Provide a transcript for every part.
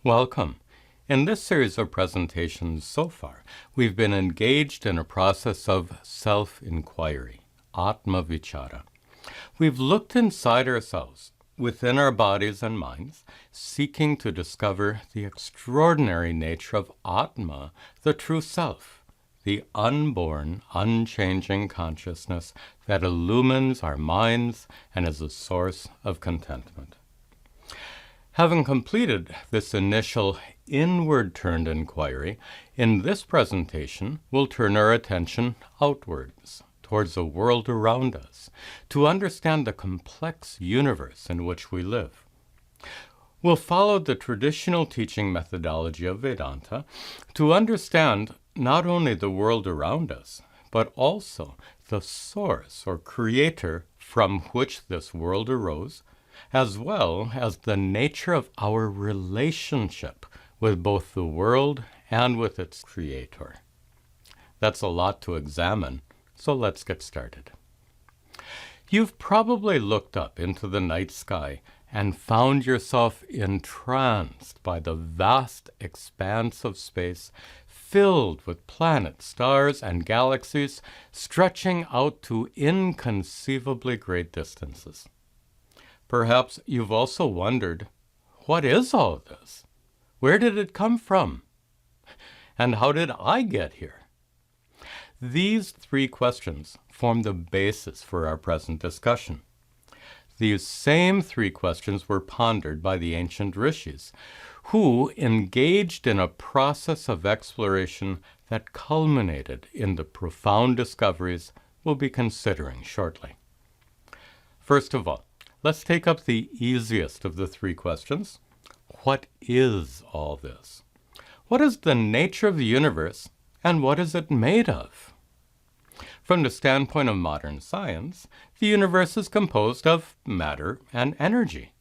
Welcome. In this series of presentations so far, we've been engaged in a process of self-inquiry, Atma Vichara. We've looked inside ourselves, within our bodies and minds, seeking to discover the extraordinary nature of Atma, the true self, the unborn, unchanging consciousness that illumines our minds and is a source of contentment. Having completed this initial inward-turned inquiry, in this presentation we'll turn our attention outwards, towards the world around us, to understand the complex universe in which we live. We'll follow the traditional teaching methodology of Vedanta to understand not only the world around us, but also the source or creator from which this world arose, as well as the nature of our relationship with both the world and with its creator. That's a lot to examine, so let's get started. You've probably looked up into the night sky and found yourself entranced by the vast expanse of space filled with planets, stars, and galaxies stretching out to inconceivably great distances. Perhaps you've also wondered, what is all this? Where did it come from? And how did I get here? These three questions form the basis for our present discussion. These same three questions were pondered by the ancient rishis, who engaged in a process of exploration that culminated in the profound discoveries we'll be considering shortly. First of all, let's take up the easiest of the three questions. What is all this? What is the nature of the universe, and what is it made of? From the standpoint of modern science, the universe is composed of matter and energy.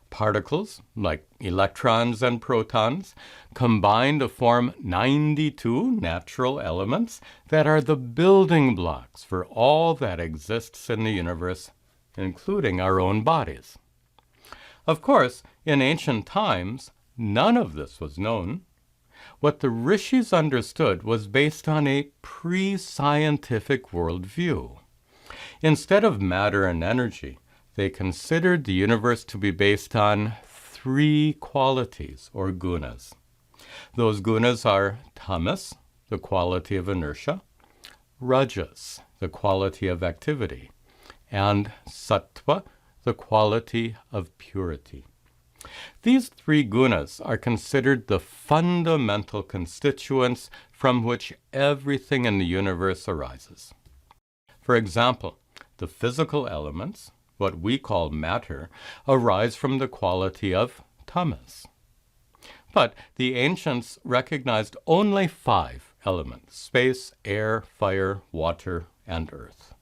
Particles, like electrons and protons, combine to form 92 natural elements that are the building blocks for all that exists in the universe, including our own bodies. Of course, in ancient times, none of this was known. What the rishis understood was based on a pre-scientific worldview. Instead of matter and energy, they considered the universe to be based on three qualities, or gunas. Those gunas are tamas, the quality of inertia, rajas, the quality of activity, and sattva, the quality of purity. These three gunas are considered the fundamental constituents from which everything in the universe arises. For example, the physical elements, what we call matter, arise from the quality of tamas. But the ancients recognized only 5 elements: space, air, fire, water, and earth.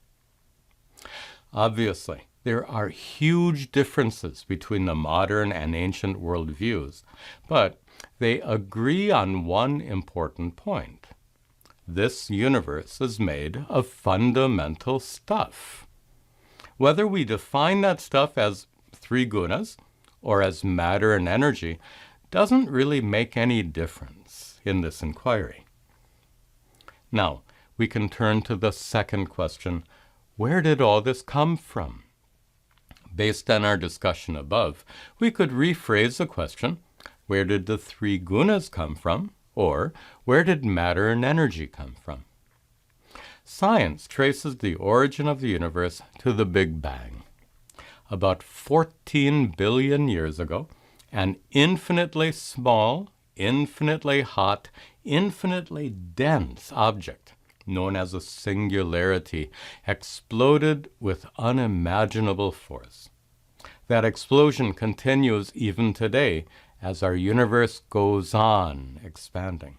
Obviously, there are huge differences between the modern and ancient worldviews, but they agree on one important point. This universe is made of fundamental stuff. Whether we define that stuff as 3 gunas or as matter and energy doesn't really make any difference in this inquiry. Now, we can turn to the second question: where did all this come from? Based on our discussion above, we could rephrase the question: where did the 3 gunas come from? Or, where did matter and energy come from? Science traces the origin of the universe to the Big Bang. About 14 billion years ago, an infinitely small, infinitely hot, infinitely dense object, known as a singularity, exploded with unimaginable force. That explosion continues even today as our universe goes on expanding.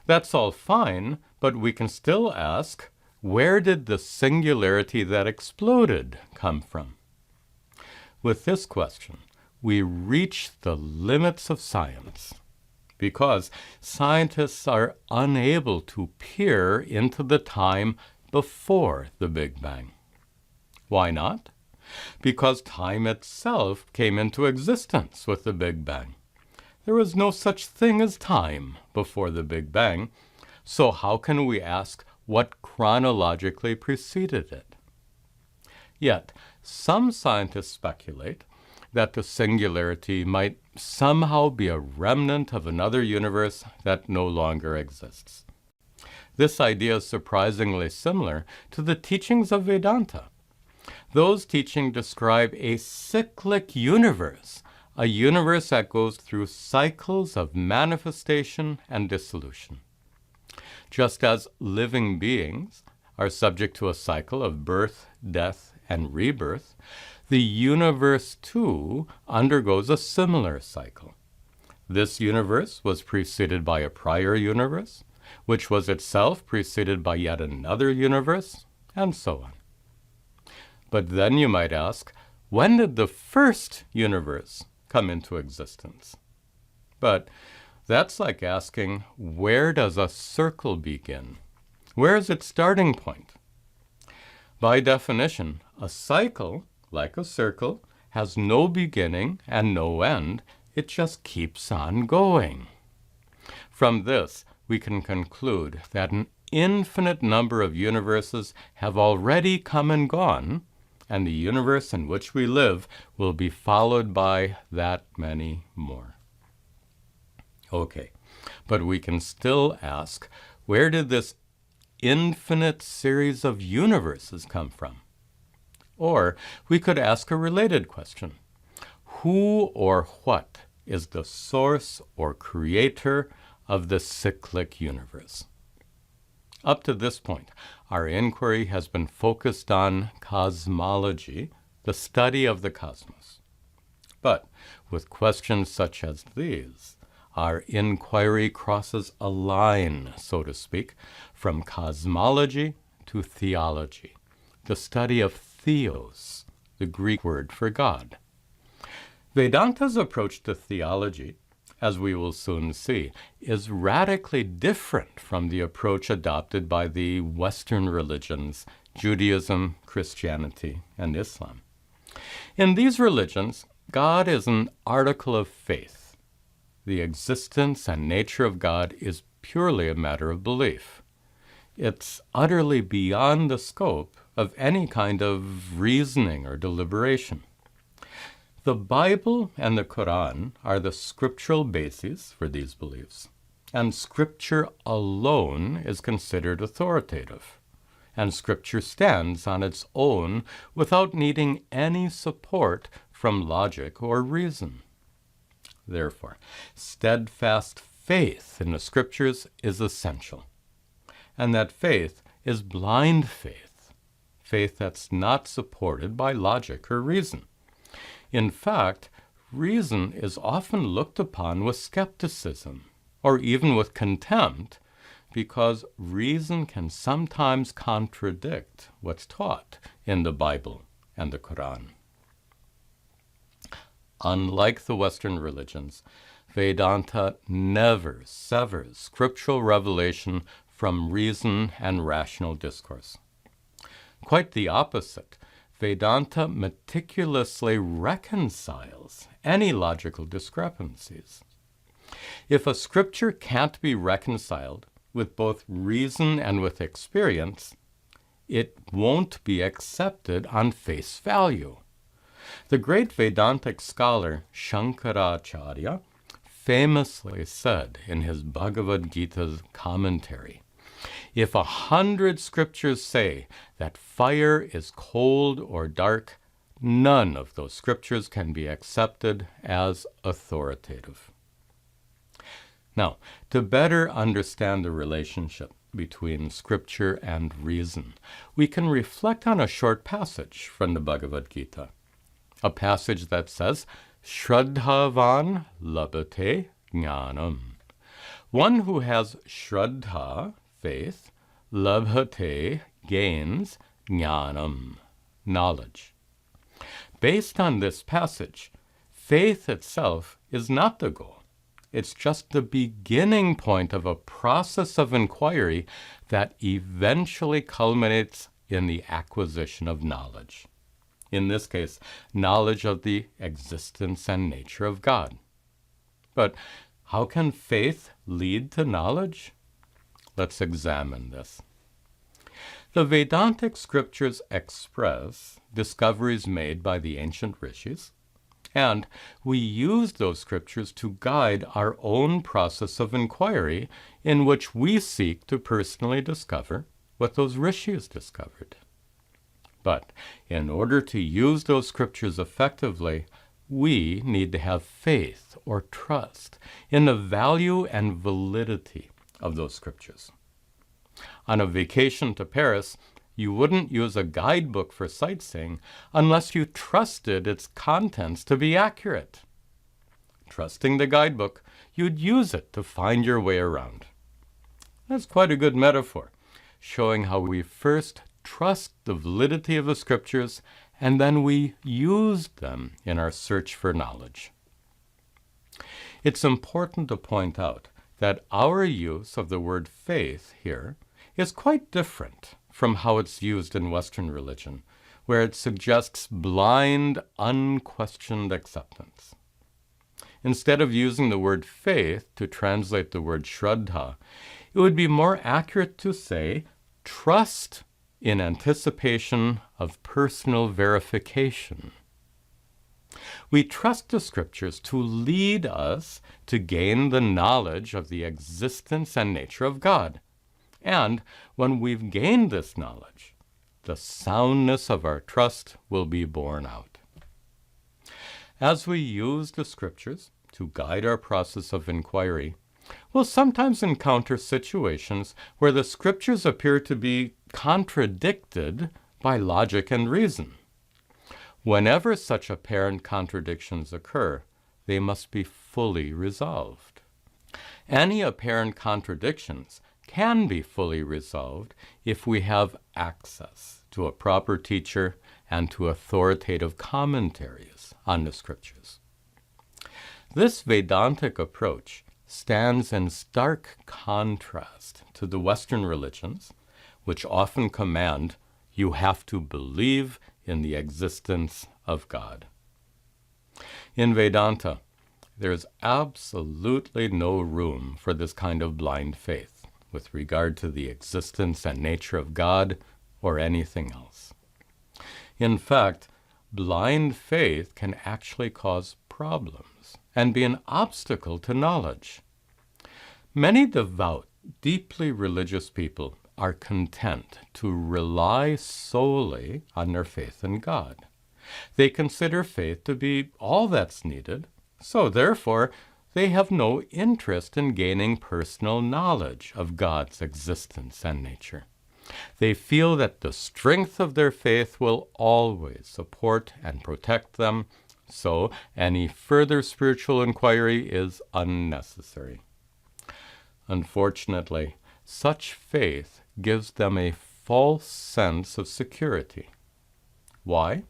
That's all fine, but we can still ask, where did the singularity that exploded come from? With this question, we reach the limits of science, because scientists are unable to peer into the time before the Big Bang. Why not? Because time itself came into existence with the Big Bang. There was no such thing as time before the Big Bang, so how can we ask what chronologically preceded it? Yet, some scientists speculate that the singularity might somehow be a remnant of another universe that no longer exists. This idea is surprisingly similar to the teachings of Vedanta. Those teachings describe a cyclic universe, a universe that goes through cycles of manifestation and dissolution. Just as living beings are subject to a cycle of birth, death, and rebirth, the universe, too, undergoes a similar cycle. This universe was preceded by a prior universe, which was itself preceded by yet another universe, and so on. But then you might ask, when did the first universe come into existence? But that's like asking, where does a circle begin? Where is its starting point? By definition, a cycle, like a circle, has no beginning and no end. It just keeps on going. From this, we can conclude that an infinite number of universes have already come and gone, and the universe in which we live will be followed by that many more. Okay, but we can still ask, where did this infinite series of universes come from? Or we could ask a related question. Who or what is the source or creator of the cyclic universe? Up to this point, our inquiry has been focused on cosmology, the study of the cosmos. But with questions such as these, our inquiry crosses a line, so to speak, from cosmology to theology, the study of theos, the Greek word for God. Vedanta's approach to theology, as we will soon see, is radically different from the approach adopted by the Western religions, Judaism, Christianity, and Islam. In these religions, God is an article of faith. The existence and nature of God is purely a matter of belief. It's utterly beyond the scope of any kind of reasoning or deliberation. The Bible and the Quran are the scriptural bases for these beliefs, and Scripture alone is considered authoritative, and Scripture stands on its own without needing any support from logic or reason. Therefore, steadfast faith in the Scriptures is essential, and that faith is blind faith, faith that's not supported by logic or reason. In fact, reason is often looked upon with skepticism, or even with contempt, because reason can sometimes contradict what's taught in the Bible and the Quran. Unlike the Western religions, Vedanta never severs scriptural revelation from reason and rational discourse. Quite the opposite. Vedanta meticulously reconciles any logical discrepancies. If a scripture can't be reconciled with both reason and with experience, it won't be accepted on face value. The great Vedantic scholar Shankaracharya famously said in his Bhagavad Gita commentary, "If 100 scriptures say that fire is cold or dark, none of those scriptures can be accepted as authoritative." Now, to better understand the relationship between scripture and reason, we can reflect on a short passage from the Bhagavad Gita, a passage that says, "Shraddhavan labhate jnanam." One who has shraddha, faith, labhate, gains, jnanam, knowledge. Based on this passage, faith itself is not the goal. It's just the beginning point of a process of inquiry that eventually culminates in the acquisition of knowledge. In this case, knowledge of the existence and nature of God. But how can faith lead to knowledge? Let's examine this. The Vedantic scriptures express discoveries made by the ancient rishis, and we use those scriptures to guide our own process of inquiry in which we seek to personally discover what those rishis discovered. But in order to use those scriptures effectively, we need to have faith or trust in the value and validity of those scriptures. On a vacation to Paris, you wouldn't use a guidebook for sightseeing unless you trusted its contents to be accurate. Trusting the guidebook, you'd use it to find your way around. That's quite a good metaphor, showing how we first trust the validity of the scriptures and then we use them in our search for knowledge. It's important to point out that our use of the word faith here is quite different from how it's used in Western religion, where it suggests blind, unquestioned acceptance. Instead of using the word faith to translate the word shraddha, it would be more accurate to say trust in anticipation of personal verification. We trust the scriptures to lead us to gain the knowledge of the existence and nature of God. And when we've gained this knowledge, the soundness of our trust will be borne out. As we use the scriptures to guide our process of inquiry, we'll sometimes encounter situations where the scriptures appear to be contradicted by logic and reason. Whenever such apparent contradictions occur, they must be fully resolved. Any apparent contradictions can be fully resolved if we have access to a proper teacher and to authoritative commentaries on the scriptures. This Vedantic approach stands in stark contrast to the Western religions, which often command you have to believe in the existence of God. In Vedanta, there is absolutely no room for this kind of blind faith with regard to the existence and nature of God or anything else. In fact, blind faith can actually cause problems and be an obstacle to knowledge. Many devout, deeply religious people are content to rely solely on their faith in God. They consider faith to be all that's needed, so therefore they have no interest in gaining personal knowledge of God's existence and nature. They feel that the strength of their faith will always support and protect them, so any further spiritual inquiry is unnecessary. Unfortunately, such faith gives them a false sense of security. Why?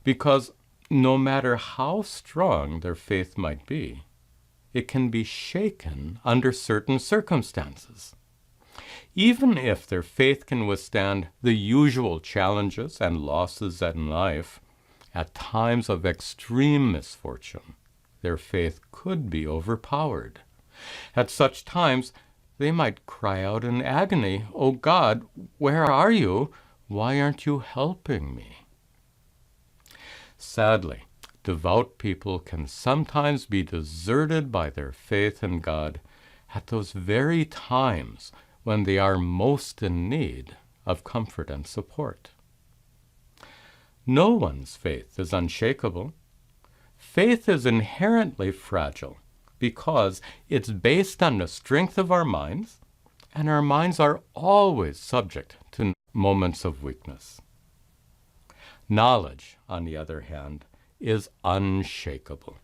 Because no matter how strong their faith might be, it can be shaken under certain circumstances. Even if their faith can withstand the usual challenges and losses in life, at times of extreme misfortune, their faith could be overpowered. At such times, they might cry out in agony, "Oh God, where are you? Why aren't you helping me?" Sadly, devout people can sometimes be deserted by their faith in God at those very times when they are most in need of comfort and support. No one's faith is unshakable. Faith is inherently fragile because it's based on the strength of our minds, and our minds are always subject to moments of weakness. Knowledge, on the other hand, is unshakable.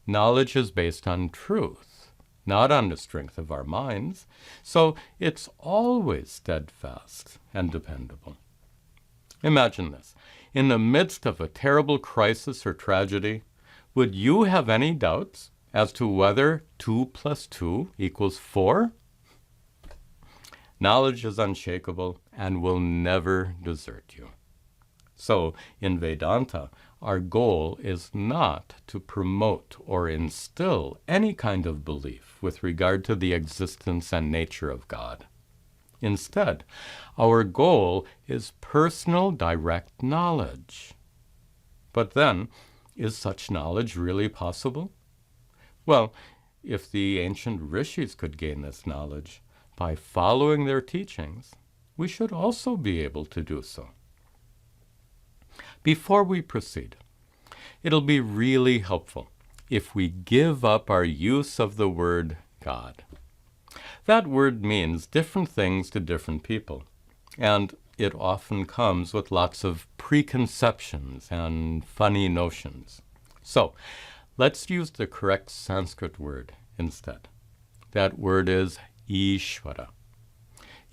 Knowledge is based on truth, not on the strength of our minds, so it's always steadfast and dependable. Imagine this. In the midst of a terrible crisis or tragedy, would you have any doubts as to whether 2 + 2 = 4? Knowledge is unshakable and will never desert you. So, in Vedanta, our goal is not to promote or instill any kind of belief with regard to the existence and nature of God. Instead, our goal is personal direct knowledge. But then, is such knowledge really possible? Well, if the ancient rishis could gain this knowledge by following their teachings, we should also be able to do so. Before we proceed, it'll be really helpful if we give up our use of the word God. That word means different things to different people, and it often comes with lots of preconceptions and funny notions. So, let's use the correct Sanskrit word instead. That word is Ishvara.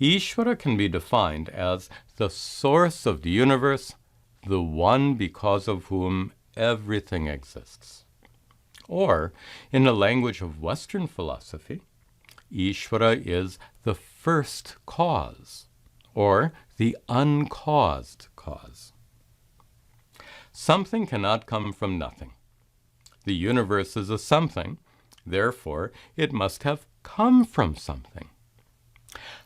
Ishvara can be defined as the source of the universe, the one because of whom everything exists. Or, in the language of Western philosophy, Ishvara is the first cause, or the uncaused cause. Something cannot come from nothing. The universe is a something, therefore it must have come from something.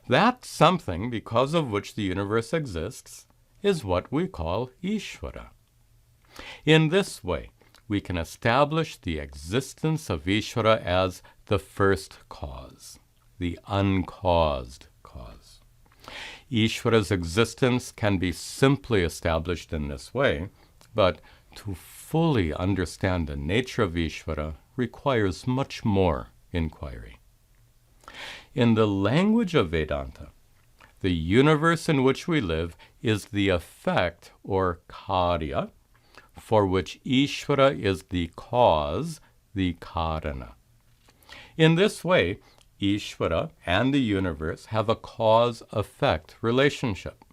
That something because of which the universe exists is what we call Ishvara. In this way, we can establish the existence of Ishvara as the first cause, the uncaused cause. Ishvara's existence can be simply established in this way, but to fully understand the nature of Ishvara requires much more inquiry. In the language of Vedanta, the universe in which we live is the effect, or karya, for which Ishvara is the cause, the karana. In this way, Ishvara and the universe have a cause-effect relationship.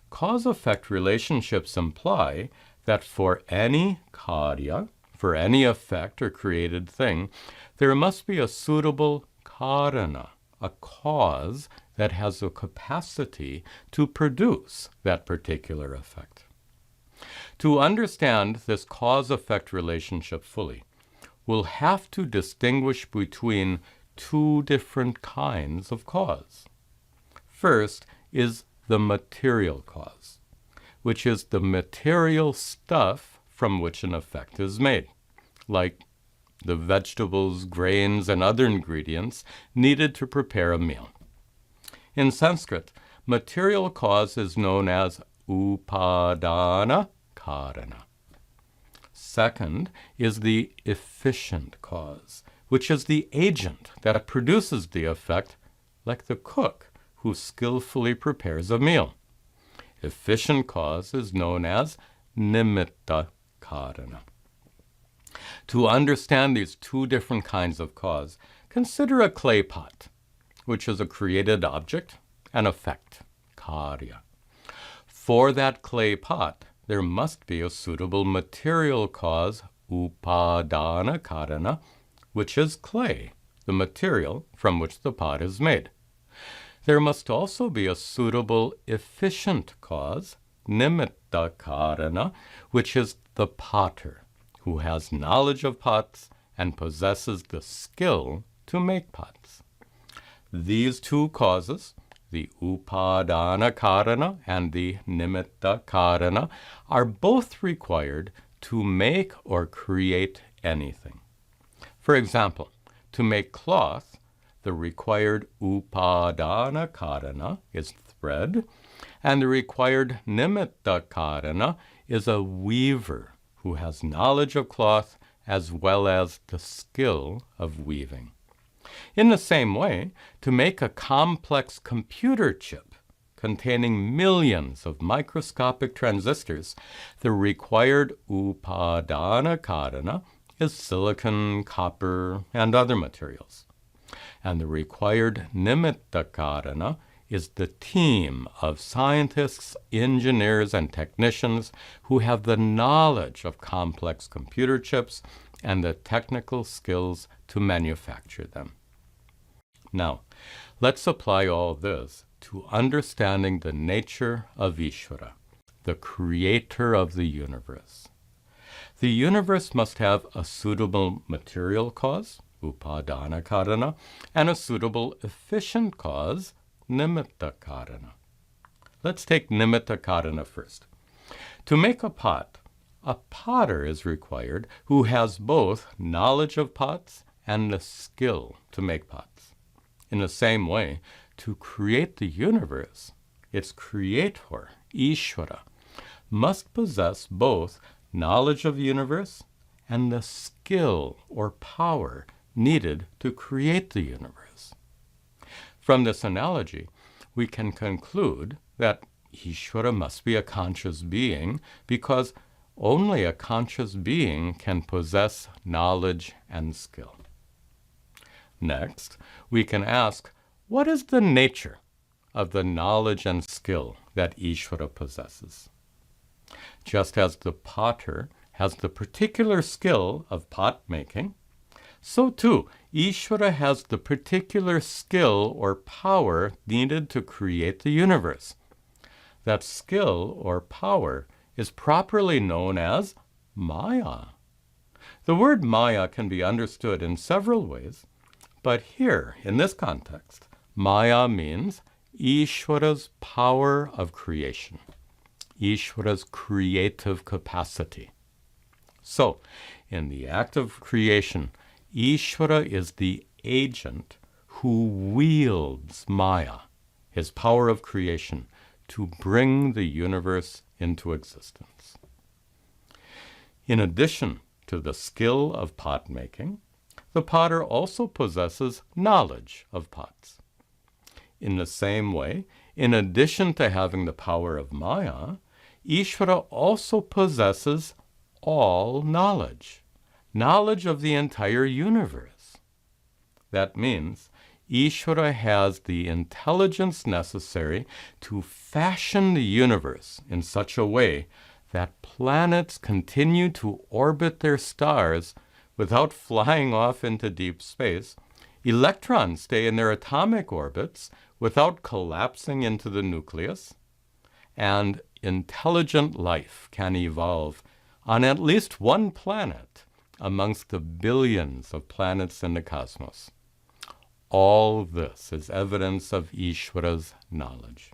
Cause-effect relationships imply that for any karya, for any effect or created thing, there must be a suitable karana, a cause that has a capacity to produce that particular effect. To understand this cause-effect relationship fully, we'll have to distinguish between two different kinds of cause. First is the material cause, which is the material stuff from which an effect is made, like the vegetables, grains, and other ingredients needed to prepare a meal. In Sanskrit, material cause is known as upadana karana. Second is the efficient cause, which is the agent that produces the effect, like the cook who skillfully prepares a meal. Efficient cause is known as nimitta karana. To understand these two different kinds of cause, consider a clay pot, which is a created object, an effect, karya. For that clay pot, there must be a suitable material cause, upadana karana, which is clay, the material from which the pot is made. There must also be a suitable efficient cause, nimitta karana, which is the potter, who has knowledge of pots and possesses the skill to make pots. These two causes, the upadana karana and the nimitta karana, are both required to make or create anything. For example, to make cloth, the required upadana karana is thread, and the required nimitta karana is a weaver who has knowledge of cloth as well as the skill of weaving. In the same way, to make a complex computer chip containing millions of microscopic transistors, the required upadana karana is silicon, copper, and other materials. And the required nimitta karana is the team of scientists, engineers, and technicians who have the knowledge of complex computer chips and the technical skills to manufacture them. Now, let's apply all this to understanding the nature of Ishvara, the creator of the universe. The universe must have a suitable material cause, upadana karana, and a suitable efficient cause, nimitta karana. Let's take nimitta karana first. To make a pot, a potter is required who has both knowledge of pots and the skill to make pots. In the same way, to create the universe, its creator, Ishvara, must possess both knowledge of the universe and the skill or power needed to create the universe. From this analogy, we can conclude that Ishvara must be a conscious being because only a conscious being can possess knowledge and skill. Next, we can ask, what is the nature of the knowledge and skill that Ishvara possesses? Just as the potter has the particular skill of pot making, so too Ishvara has the particular skill or power needed to create the universe. That skill or power is properly known as Maya. The word Maya can be understood in several ways, but here, in this context, Maya means Ishvara's power of creation, Ishvara's creative capacity. So, in the act of creation, Ishvara is the agent who wields Maya, his power of creation, to bring the universe into existence. In addition to the skill of pot making, the potter also possesses knowledge of pots. In the same way, in addition to having the power of Maya, Ishvara also possesses all knowledge, knowledge of the entire universe. That means Ishvara has the intelligence necessary to fashion the universe in such a way that planets continue to orbit their stars without flying off into deep space, electrons stay in their atomic orbits without collapsing into the nucleus, and intelligent life can evolve on at least one planet amongst the billions of planets in the cosmos. All this is evidence of Ishvara's knowledge.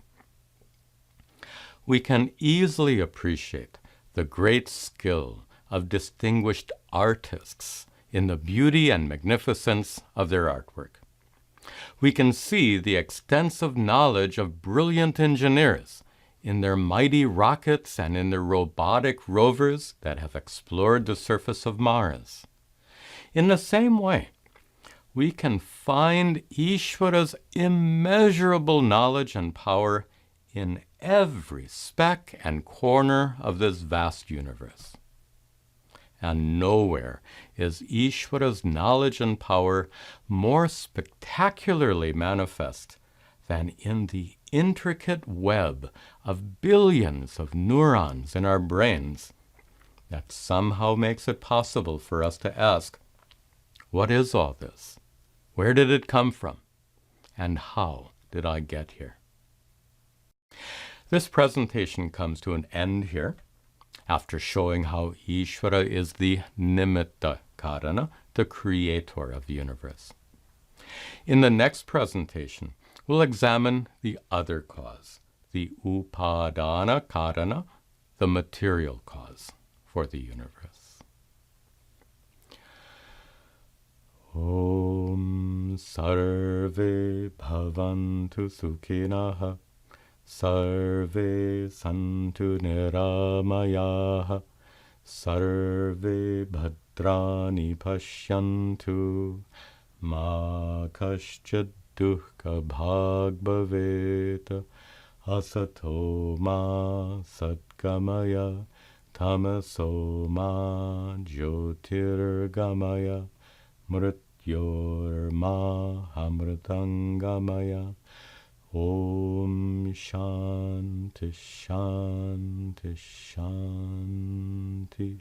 We can easily appreciate the great skill of distinguished artists in the beauty and magnificence of their artwork. We can see the extensive knowledge of brilliant engineers in their mighty rockets and in their robotic rovers that have explored the surface of Mars. In the same way, we can find Ishvara's immeasurable knowledge and power in every speck and corner of this vast universe. And nowhere is Ishvara's knowledge and power more spectacularly manifest than in the intricate web of billions of neurons in our brains that somehow makes it possible for us to ask, what is all this? Where did it come from? And how did I get here? This presentation comes to an end here after showing how Ishvara is the nimitta karana, the creator of the universe. In the next presentation, we'll examine the other cause, the upadana karana, the material cause for the universe. Om sarve bhavantu sukhinah, sarve santu niramayaha, sarve bhadrani pashyantu, ma kaschid dukkha bhag bhavet, asato ma satgamaya, tamaso ma jyotirgamaya, mrityorma hamritangamaya. Om Shanti Shanti Shanti.